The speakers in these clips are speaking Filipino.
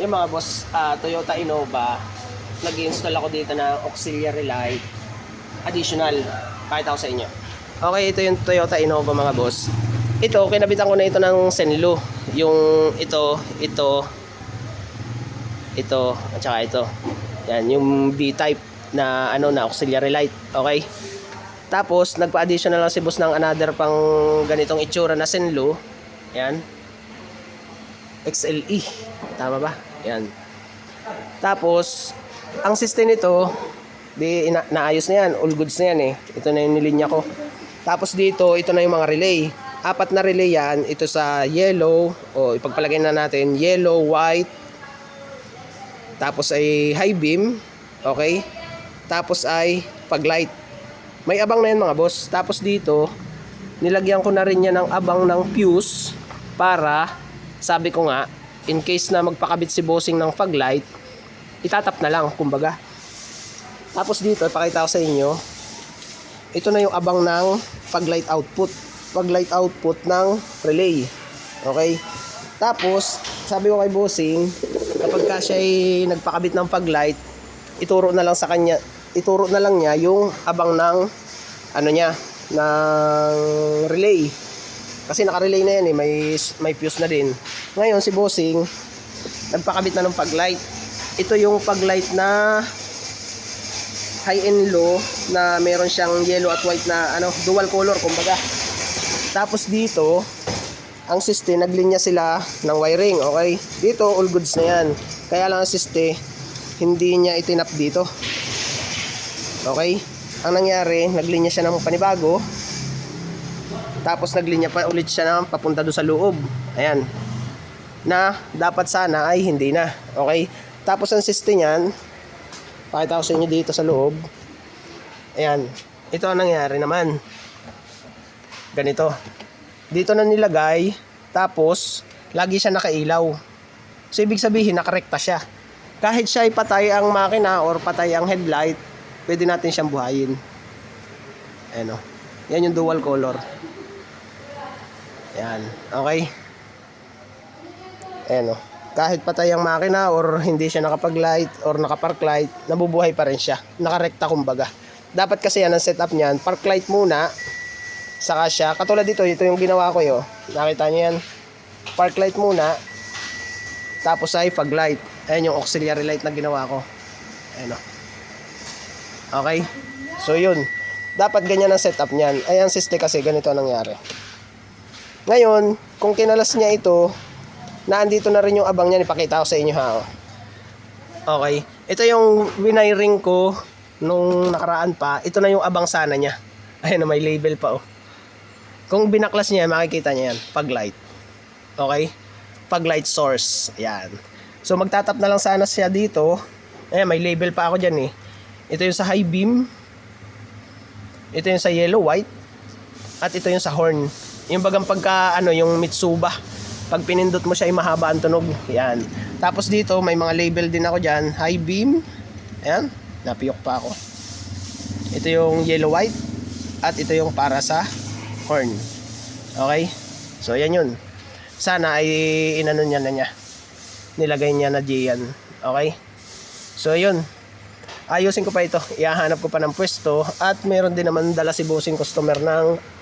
Yung mga boss, Toyota Innova, nag-install ako dito ng auxiliary light additional. Pakita ko sa inyo. Okay, ito yung Toyota Innova mga boss. Ito, kinabitan ko na ito ng Senlo. Yung ito, at saka ito. Yan, yung B-type na na auxiliary light. Okay? Tapos, nagpa-additional lang si boss ng another pang ganitong itsura na Senlo. Yan. XLE. Tama ba? Yan. Tapos, ang system nito, naayos na yan. All goods na yan eh. Ito na yung nilinya ko. Tapos dito, ito na yung mga relay. 4 na relay yan. Ito sa yellow. O, ipagpalagay na natin. Yellow, white. Tapos ay high beam. Okay? Tapos ay fog light. May abang na yan mga boss. Tapos dito, nilagyan ko na rin yan ng abang ng fuse para, sabi ko nga, in case na magpakabit si bossing ng fog light, itatap na lang, kumbaga. Tapos dito, ipakita ko sa inyo, ito na yung abang ng fog light output. Fog light output ng relay. Okay? Tapos, sabi ko kay bossing, kapag ka siya ay nagpakabit ng fog light, ituro na lang niya yung abang ng niya, ng relay. Kasi naka-relay na yan eh, may fuse na din. Ngayon si bossing nagpakabit na ng fog light. Ito yung fog light na high and low na meron siyang yellow at white na dual color kumbaga. Tapos dito ang system, naglinya sila ng wiring. Okay, dito all goods na yan. Kaya lang ang system hindi niya itinap dito. Okay, ang nangyari, naglinya siya ng panibago. Tapos naglinya pa ulit siya ng papunta doon sa loob. Ayan. Na dapat sana ay hindi na. Okay? Tapos ang system niyan, pakita ko sa inyo dito sa loob. Ayan. Ito ang nangyari naman. Ganito. Dito na nilagay. Tapos, lagi siya nakailaw. So, ibig sabihin, nakarekta siya. Kahit siya ay patay ang makina or patay ang headlight, pwede natin siyang buhayin. Ayan o. Yan yung dual color. Yan, okay. Ayan o. Kahit patay ang makina or hindi siya nakapag-light or nakapark light, nabubuhay pa rin siya. Nakarekta kumbaga. Dapat kasi yan ang setup niyan. Park light muna, saka siya. Katulad dito, ito yung ginawa ko yo. Nakita niyo yan. Park light muna, tapos ay fog light. Ayan yung auxiliary light na ginawa ko. Ayan o. Okay. So yun. Dapat ganyan ang setup niyan. Ayan system kasi ganito ang nangyari. Ngayon, kung kinalas niya ito, naandito na rin yung abang niya, ipakita ko sa inyo ha. Okay. Ito yung winiring ko nung nakaraan pa. Ito na yung abang sana niya. Ayan na, may label pa oh. Kung binaklas niya, makikita niya yan. Fog light. Okay? Fog light source. Ayan. So magtatap na lang sana siya dito. Ayan, may label pa ako dyan eh. Ito yung sa high beam. Ito yung sa yellow white. At ito yung sa horn. Yung bagang pagka yung Mitsuba, pag pinindot mo siya ay mahaba ang tunog. Yan. Tapos dito may mga label din ako diyan, high beam. Ayan, napiyok pa ako. Ito yung yellow white at ito yung para sa horn. Okay? So yan yun. Sana ay niya na niya. Nilagay niya na diyan. Okay? So yun. Ayusin ko pa ito. Ihahanap ko pa ng pwesto at meron din naman dala si bossing customer ng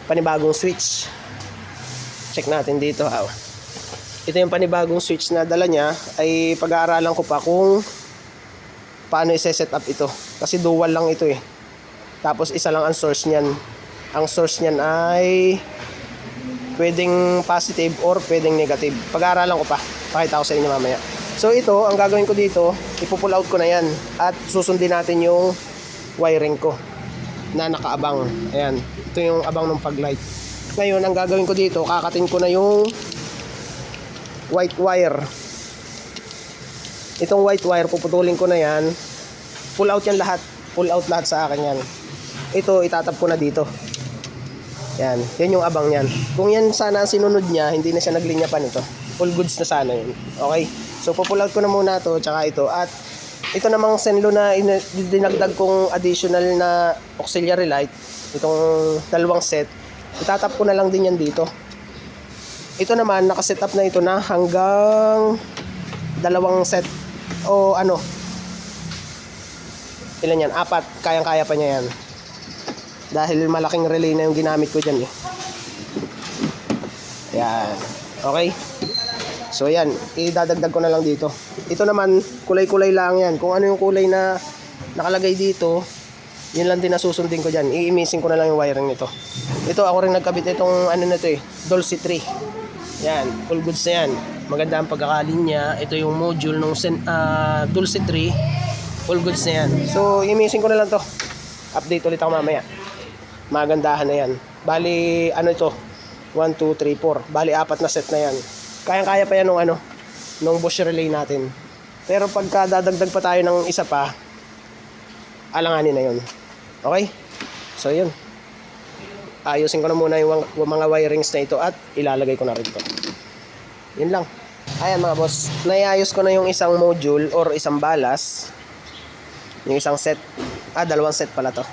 panibagong switch. Check natin dito. Ito yung panibagong switch na dala niya. Ay pag-aaralan ko pa kung paano i-set up ito. Kasi dual lang ito eh. Tapos isa lang ang source niyan. Ang source niyan ay pwedeng positive or pwedeng negative. Pag-aaralan ko pa. Pakita ko sa inyo mamaya. So ito, ang gagawin ko dito, ipo-pull out ko na yan. At susundin natin yung wiring ko na nakaabang. Ayan. Ito yung abang ng fog light. Ngayon, ang gagawin ko dito, kakatin ko na yung white wire. Itong white wire, puputulin ko na yan. Pull out yan lahat. Pull out lahat sa akin yan. Ito, itatap ko na dito. Yan. Yan yung abang yan. Kung yan sana ang sinunod niya, hindi na siya naglinya pa nito. All goods na sana yun. Okay? So, pull out ko na muna to, tsaka ito. At ito namang Senlo na dinagdag kong additional na auxiliary light. Itong dalawang set. Itatap ko na lang din yan dito. Ito naman, nakaset up na ito na hanggang dalawang set o ano, ilan yan? 4, kayang-kaya pa niya yan. Dahil malaking relay na yung ginamit ko dyan eh. Ayan. Okay. So yan, idadagdag ko na lang dito. Ito naman, kulay-kulay lang yan. Kung ano yung kulay na nakalagay dito, yun lang din na susundin ko dyan. I-missing ko na lang yung wiring nito. Ito, ako rin nagkabit itong ano na ito eh, Dulce 3. Yan, all goods na yan. Maganda ang pagkakalinya. Ito yung module ng Dulce 3. All goods na yan. So, i-missing ko na lang to. Update ulit ako mamaya. Magandahan na yan. Bali, ano ito? 1, 2, 3, 4. Bali, 4 na set na yan. Kayang-kaya pa yan nung ano, nung bush relay natin. Pero pagka dadagdag pa tayo ng isa pa, alanganin na yun. Okay? So yun. Ayusin ko na muna yung mga wirings na ito at ilalagay ko na rin ito. Yun lang. Ayan mga boss, naiayos ko na yung isang module or isang balas. Yung isang set. Dalawang set pala to.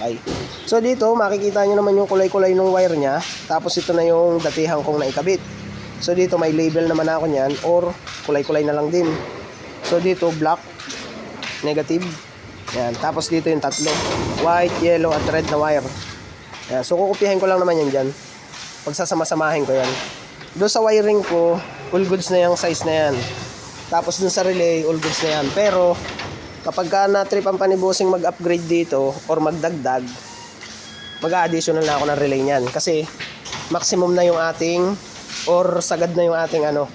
Okay. So dito, makikita nyo naman yung kulay-kulay ng wire nya. Tapos ito na yung datihan kong naikabit. So dito may label naman ako niyan or kulay-kulay na lang din. So dito black, negative. Yan. Tapos dito yung tatlo, white, yellow at red na wire. Yan. So kukupihin ko lang naman yan dyan. Pagsasama-samahin ko yan. Doon sa wiring ko, all goods na yung size na yan. Tapos dun sa relay, all goods na yan. Pero kapag ka na-trip ang panibusing mag-upgrade dito or magdagdag, mag-a-additional na ako ng relay niyan. Kasi maximum na yung ating or sagad na yung ating ano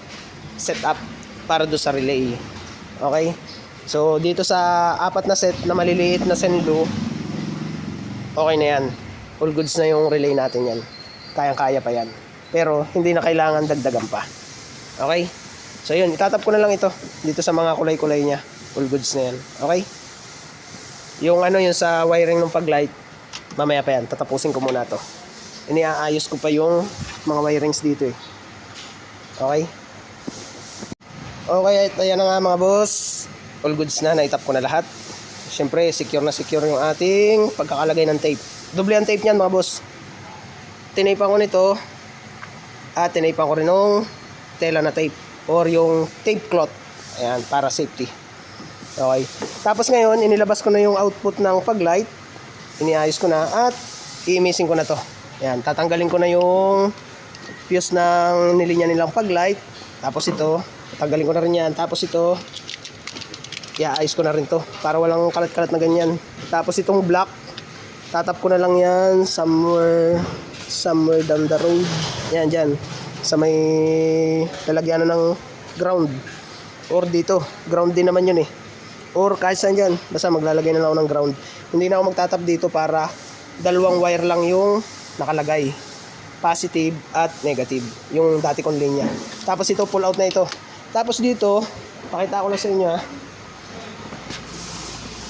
setup para do sa relay. Okay? So dito sa 4 na set na maliliit na Sendu, okay na yan. All goods na yung relay natin yan. Kayang-kaya pa yan. Pero hindi na kailangan dagdagan pa. Okay? So yun, itatap ko na lang ito dito sa mga kulay-kulay niya. All goods na yan. Okay? Yung ano yung sa wiring ng paglight, mamaya pa yan. Tatapusin ko muna to. Iniaayos ko pa yung mga wirings dito eh. Okay? Okay, ayan na nga mga boss. All goods na, naitap ko na lahat. Siyempre, secure na secure yung ating pagkakalagay ng tape. Doble ang tape niyan mga boss. Tinaypan ko nito at tinaypan ko rin ng tela na tape or yung tape cloth. Ayan, para safety. Okay. Tapos ngayon, inilabas ko na yung output ng paglight. Iniayos ko na at i-missing ko na to. Ayan, tatanggalin ko na yung fuse ng nilinya nilang paglight. Tapos ito, tatanggalin ko na rin yan. Tapos ito, iaayos ko na rin to para walang kalat-kalat na ganyan. Tapos itong black, tatap ko na lang yan somewhere down the road. Yan, dyan. Sa may lalagyan na ng ground. Or dito, ground din naman yun eh. Or kahit saan dyan, basta maglalagay na lang ako ng ground. Hindi na ako magtatap dito para dalawang wire lang yung nakalagay. Positive at negative. Yung dati kong linya. Tapos ito, pull out na ito. Tapos dito, pakita ko lang sa inyo ha.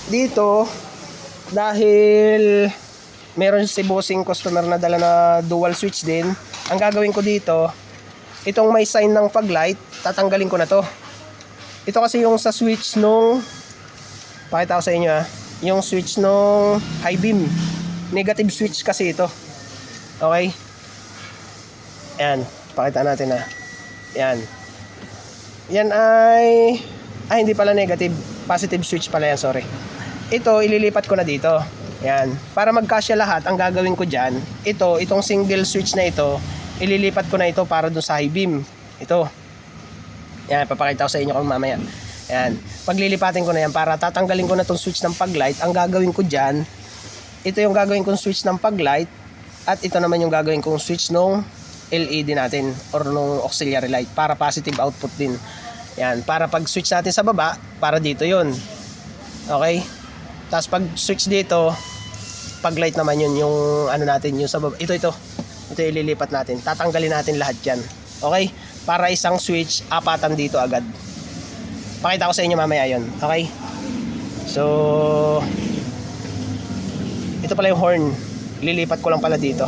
Dito, dahil meron si bossing customer na dala na dual switch din, ang gagawin ko dito, itong may sign ng paglight, tatanggalin ko na to. Ito kasi yung sa switch nung, pakita ko sa inyo ha, yung switch nung high beam. Negative switch kasi ito. Okay? Ayan, pakita natin ha. Ayan. Yan ay hindi pala negative. Positive switch pala yan, sorry. Ito, ililipat ko na dito. Ayan. Para magkasya lahat, ang gagawin ko dyan, itong single switch na ito, ililipat ko na ito para dun sa high beam. Ito. Ayan, papakita ko sa inyo kung mamaya. Ayan. Paglilipatin ko na yan, para tatanggalin ko na itong switch ng paglight, ang gagawin ko dyan, ito yung gagawin kong switch ng paglight, at ito naman yung gagawin kong switch ng LED natin or nung auxiliary light para positive output din. Yan, para pag switch natin sa baba, para dito 'yon. Okay? Tapos pag switch dito, pag light naman 'yun yung ano natin, yung sa baba. Ito ililipat natin. Tatanggalin natin lahat 'yan. Okay? Para isang switch, 4 dito agad. Pakita ko sa inyo mamaya 'yon. Okay? So ito pala yung horn. Lilipat ko lang pala dito.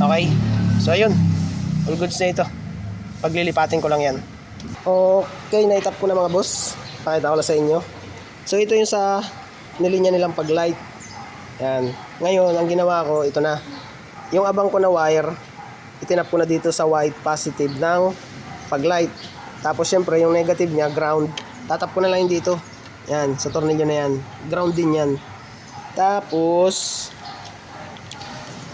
Okay? So ayun, all goods na ito. Paglilipatin ko lang yan. Okay, naitap ko na mga boss. Pakita ko lang sa inyo. So ito yung sa nilinya nilang paglight. Yan. Ngayon, ang ginawa ko, ito na. Yung abang ko na wire, itinap ko na dito sa white positive ng paglight. Tapos syempre yung negative niya, ground. Tatap ko na lang yun dito. Yan, sa tornilyo na yan. Ground din yan. Tapos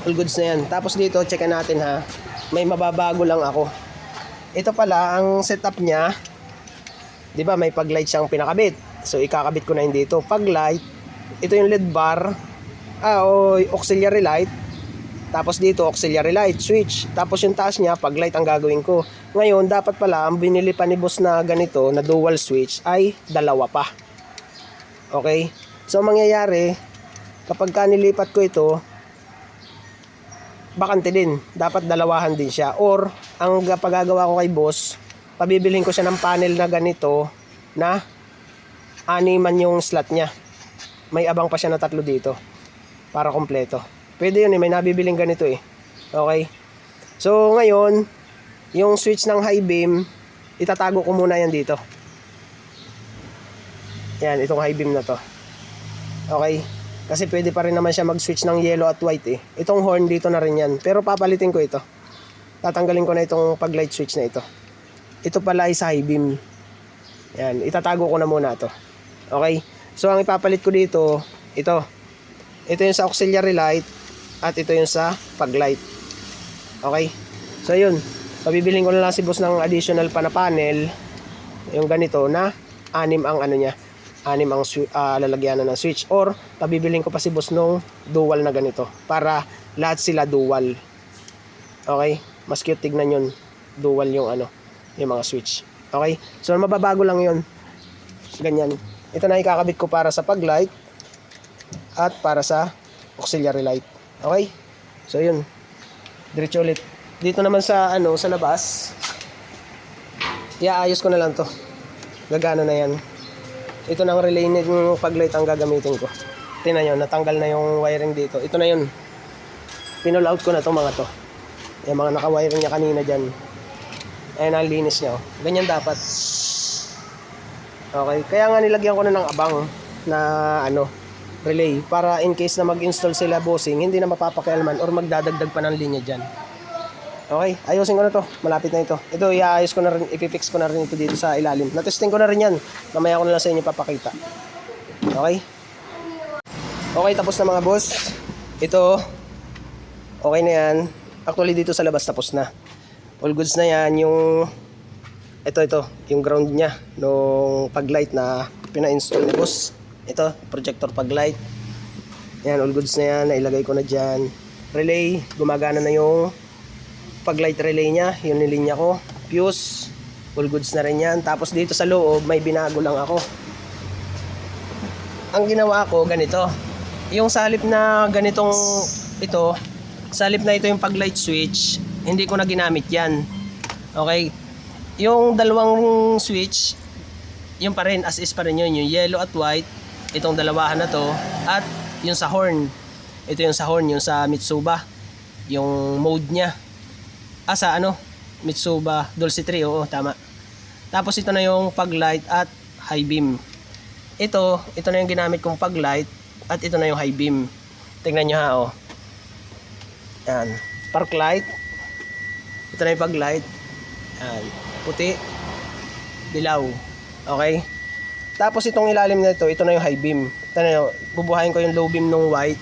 all goods na yan. Tapos dito, checkin natin ha. May mababago lang ako. Ito pala, ang setup niya, di ba may pag-light siyang pinakabit. So ikakabit ko na yun dito. Pag-light, ito yung LED bar, o auxiliary light. Tapos dito, auxiliary light, switch. Tapos yung taas niya, pag-light ang gagawin ko. Ngayon, dapat pala, ang binili pa ni boss na ganito, na dual switch, ay dalawa pa. Okay? So mangyayari, kapag nilipat ko ito, bakante din. Dapat dalawahan din siya. Or, ang pagagawa ko kay boss, pabibilhin ko siya ng panel na ganito na animan yung slot niya. May abang pa siya na 3 dito para kompleto. Pwede yun eh. May nabibiling ganito eh. Okay? So, ngayon, yung switch ng high beam, itatago ko muna yan dito. Yan, itong high beam na to. Okay? Kasi pwede pa rin naman siya mag-switch ng yellow at white eh. Itong horn dito na rin yan. Pero papalitin ko ito. Tatanggalin ko na itong pag-light switch na ito. Ito pala ay sa high beam. Yan, itatago ko na muna ito. Okay? So, ang ipapalit ko dito, ito. Ito yung sa auxiliary light at ito yung sa pag-light. Okay? So, yun. Pabibilhin ko na lang si boss ng additional pa na panel. Yung ganito na 6 ang ano niya. 6 ang lalagyanan ng switch, or pabibilin ko pa si boss nung dual na ganito para lahat sila dual. Okay? Mas cute tignan yun. Dual yung ano, yung mga switch. Okay? So mababago lang yun. Ganyan. Ito na ikakabit ko para sa pag-light at para sa auxiliary light. Okay? So yun. Diretso ulit. Dito naman sa ano, sa labas, iaayos ko na lang to. Gagana na yan. Ito na ang relay ng pag-light ang gagamitin ko. Tingnan nyo, natanggal na yung wiring dito. Ito na yun. Pinull out ko na itong mga to. Yung mga naka-wiring niya kanina dyan. Ayan ang linis niya. Oh. Ganyan dapat. Okay. Kaya nga nilagyan ko na ng abang na ano, relay. Para in case na mag-install sila bossing, hindi na mapapakialman or magdadagdag pa ng linya dyan. Okay, ayusin ko na to. Malapit na ito. Ito, iayos ko na rin, ipifix ko na rin ito dito sa ilalim. Natesting ko na rin yan. Mamaya ko na lang sa inyo papakita. Okay? Okay, tapos na mga boss. Ito, okay na yan. Actually, dito sa labas tapos na. All goods na yan. Yung, ito, yung ground niya. Nung pag-light na pina-install ni boss. Ito, projector pag-light. Yan, all goods na yan. Nailagay ko na dyan. Relay, gumagana na yung pag-light relay niya, yun nilinya ko. Fuse, all goods na rin yan. Tapos dito sa loob, may binago lang ako. Ang ginawa ko, ganito. Yung salip na ganitong ito, salip na ito yung pag-light switch, hindi ko na ginamit yan. Okay? Yung dalawang switch, yun pa rin, as is pa rin yun. Yung yellow at white, itong dalawahan na to, at yung sa horn. Ito yung sa horn, yung sa Mitsuba. Yung mode niya. Sa ano, Mitsuba Dulce 3, oo, tama. Tapos ito na yung pag-light at high beam. Ito na yung ginamit kong pag-light at ito na yung high beam. Tingnan nyo ha, oh. Yan, park light. Ito na yung pag-light. Yan, puti, dilaw. Okay? Tapos itong ilalim na ito na yung high beam. Ito na yung, bubuhayin ko yung low beam nung white.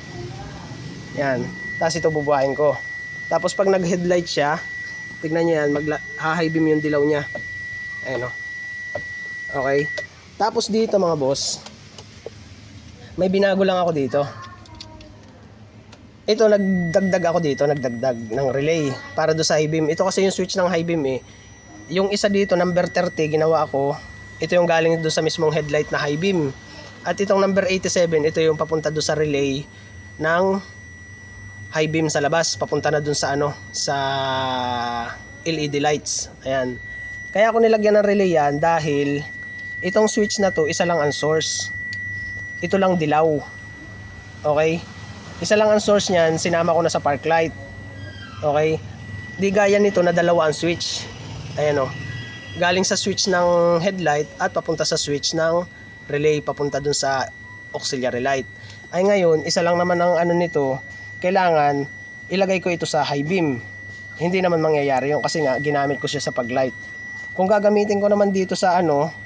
Yan, tapos ito bubuhayin ko. Tapos pag nag-headlight siya, tignan nyo yan, high beam yung dilaw niya. Ayan o. Okay. Tapos dito mga boss, may binago lang ako dito. Ito, nagdagdag ako dito, nagdagdag ng relay para do sa high beam. Ito kasi yung switch ng high beam eh. Yung isa dito, number 30, ginawa ko. Ito yung galing do sa mismong headlight na high beam. At itong number 87, ito yung papunta do sa relay ng high beam sa labas, papunta na dun sa ano, sa LED lights. Ayan. Kaya ako nilagyan ng relay yan dahil itong switch na to, isa lang ang source. Ito lang dilaw. Okay? Isa lang ang source niyan, sinama ko na sa park light. Okay? Di gaya nito na dalawa ang switch. Ayan o. Galing sa switch ng headlight at papunta sa switch ng relay, papunta dun sa auxiliary light. Ay ngayon, isa lang naman ang ano nito, kailangan ilagay ko ito sa high beam. Hindi naman mangyayari yun kasi nga ginamit ko siya sa pag-light. Kung gagamitin ko naman dito sa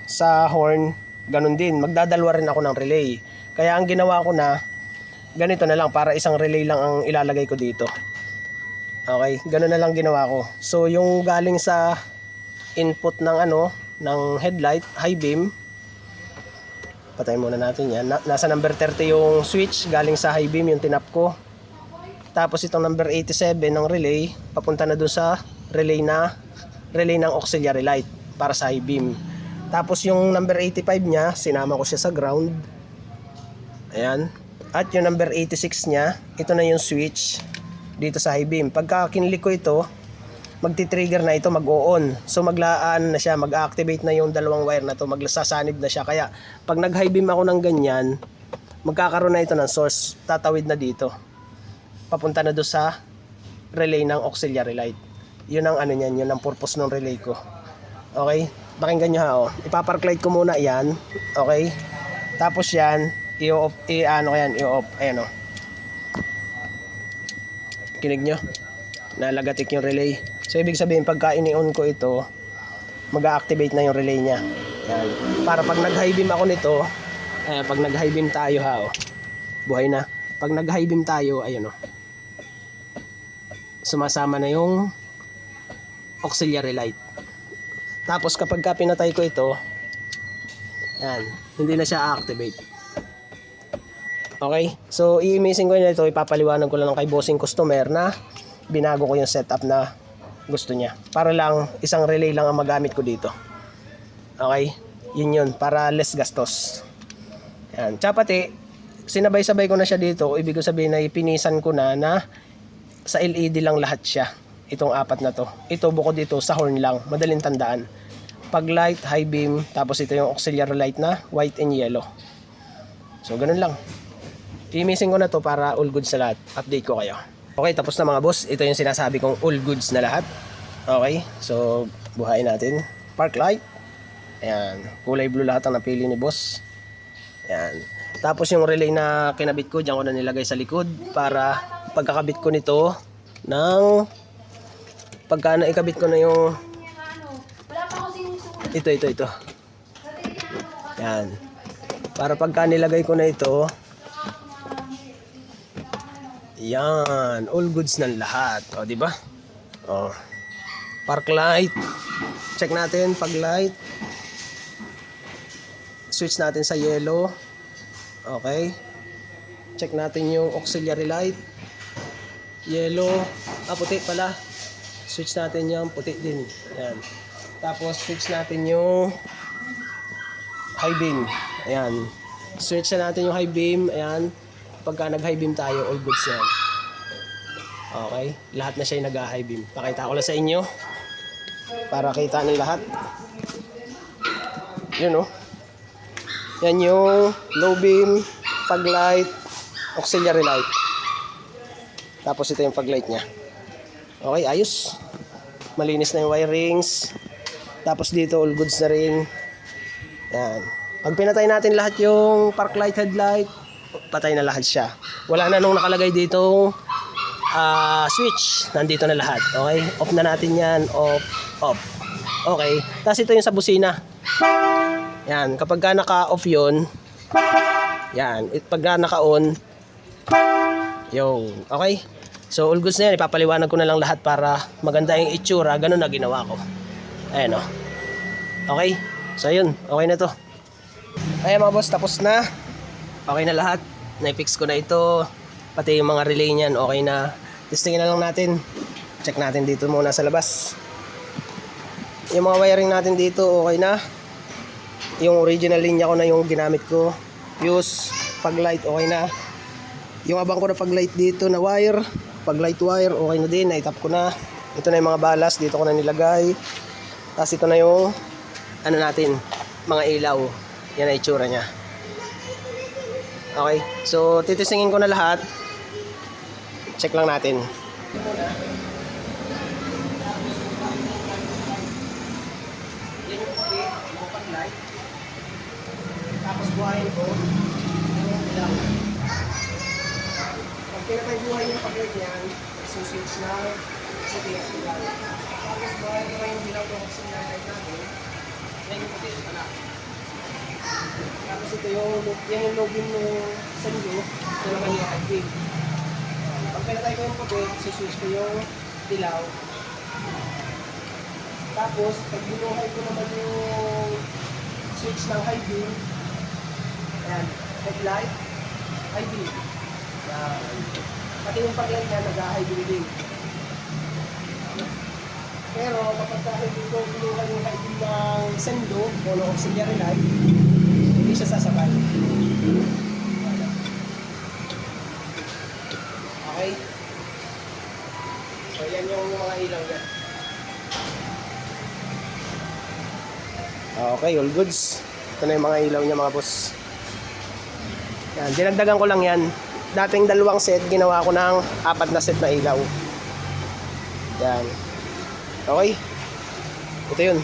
sa horn, ganun din, magdadalwa rin ako ng relay. Kaya ang ginawa ko na, ganito na lang, para isang relay lang ang ilalagay ko dito. Okay, ganun na lang ginawa ko. So yung galing sa input ng ng headlight, high beam, patay muna natin yan. Nasa number 30 yung switch, galing sa high beam yung tinap ko. Tapos itong number 87 ng relay, papunta na dun sa relay ng auxiliary light para sa high beam. Tapos yung number 85 niya, sinama ko siya sa ground. Ayan. At yung number 86 niya, ito na yung switch dito sa high beam. Pagka kinlik ko ito, magti-trigger na ito, mag-o-on. So maglaan na siya, mag-activate na yung dalawang wire na to, magsasanib na siya. Kaya pag nag-high beam ako ng ganyan, magkakaroon na ito ng source, tatawid na dito. Papunta na doon sa relay ng auxiliary light. Yun ang niyan, yun ang purpose ng relay ko. Okay? Pakinggan nyo ha, ipapark light ko muna yan. Okay? Tapos yan, i-off, i-off. Ayan kinig nyo? Nalagatik yung relay. So ibig sabihin, pagka ini-on ko ito, mag-activate na yung relay niya. Yan. Para pag nag-high beam ako nito, pag nag-high beam tayo ha, buhay na. Pag nag-high beam tayo, ayun sumasama na yung auxiliary light. Tapos kapag pinatay ko ito, yan, hindi na siya activate. Okay? So i-imagine ko na ito, ipapaliwanag ko lang kay bossing customer na binago ko yung setup na gusto niya. Para lang isang relay lang ang magamit ko dito. Okay? Yun, para less gastos. Yan. Tsapati, sinabay-sabay ko na siya dito. Ibig sabihin na ipinisan ko na sa LED lang lahat siya. Itong apat na to. Ito bukod dito sa horn lang. Madaling tandaan. Pag light, high beam, tapos ito yung auxiliary light na white and yellow. So ganun lang. I-missing ko na to para all goods na lahat. Update ko kayo. Okay, tapos na mga boss. Ito yung sinasabi kong all goods na lahat. Okay, so buhayin natin. Park light. Ayan, kulay blue lahat ang napili ni boss. Ayan. Tapos yung relay na kinabit ko, diyan ko na nilagay sa likod para pagkakabit ko nito pagka naikabit ko na yung ito. Yan. Para pagka nilagay ko na ito, yan, all goods ng lahat. O, di ba? O. Park light. Check natin pag light. Switch natin sa yellow. Okay. Check natin yung auxiliary light. Yellow. Puti pala. Switch natin yung puti din. Ayan. Tapos switch natin yung high beam. Ayan. Switch na natin yung high beam. Ayan. Pagka nag-high beam tayo, all goods yan. Okay. Lahat na siya yung nag-high beam. Pakita ko lang sa inyo. Para kita ng lahat. Yun Yan yung low beam, fog light, auxiliary light. Tapos ito yung fog light nya. Okay, ayos. Malinis na yung wirings. Tapos dito all goods na rin. Yan. Pag pinatay natin lahat yung park light, headlight, patay na lahat siya. Wala na nung nakalagay dito switch. Nandito na lahat. Okay? Off na natin yan. Off. Okay. Tapos ito yung sa busina. Yan. Kapag ka naka-off yun, yan. Pag naka-on, yung. Okay? So, all goods na yan. Ipapaliwanag ko na lang lahat para maganda yung itsura. Ganun na ginawa ko. Ayan Okay? So, yun. Okay na to. Ayan mga boss. Tapos na. Okay na lahat. Na-fix ko na ito. Pati yung mga relay niyan. Okay na. Testingin na lang natin. Check natin dito muna sa labas. Yung mga wiring natin dito, okay na. Yung original linya ko na yung ginamit ko. Fuse, fog light, okay na. Yung abang ko na fog light dito na wire, fog light wire, okay na din. Naitap ko na. Ito na yung mga balas. Dito ko na nilagay. Tapos ito na yung natin, mga ilaw. Yan ang itsura nya. Okay. So, titisingin ko na lahat. Check lang natin. Tapos buhayin ko yung ilaw. Pag pinatay buhay yung pag-light niyan, switch na puti at ilaw. Tapos bahay ko yung bilang ng auxiliary light namin. Yan yung puti, ito na. Tapos ito yan yung login ng sendo. Ito naman yung high beam. Pag pinatay ko yung puti, switch ko yung dilaw. Tapos, pag binuhay ko naman yung switch ng high beam, ayan, headlight, high beam. Yan. Pati yung pag-end niya, nag-high beam din. Pero kapag hindi ko binuhay yung high beam ng sendo o ng auxiliary light, hindi siya sasabay. Okay? So, yan yung mga ilaw yan. Okay, all goods. Ito na yung mga ilaw niya mga boss. Yan, dinagdagan ko lang yan. Dating 2 set, ginawa ko ng 4 na set na ilaw. Yan. Okay. Ito yun.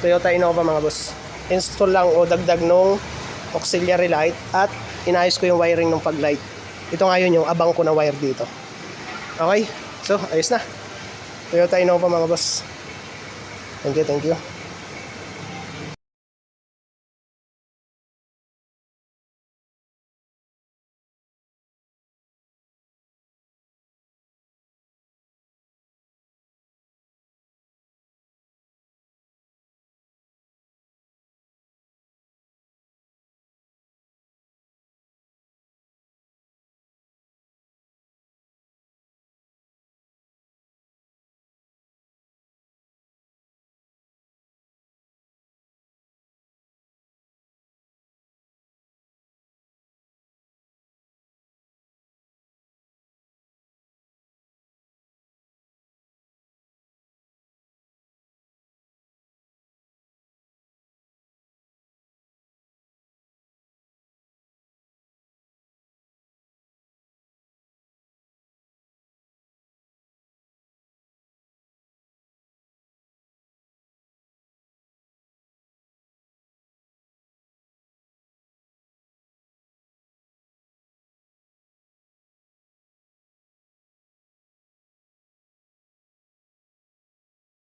Toyota Innova mga boss. Install lang o dagdag nung auxiliary light at inayos ko yung wiring ng pag light. Ito nga yun yung abang ko na wire dito. Okay. So, ayos na. Toyota Innova mga boss. Thank you, thank you.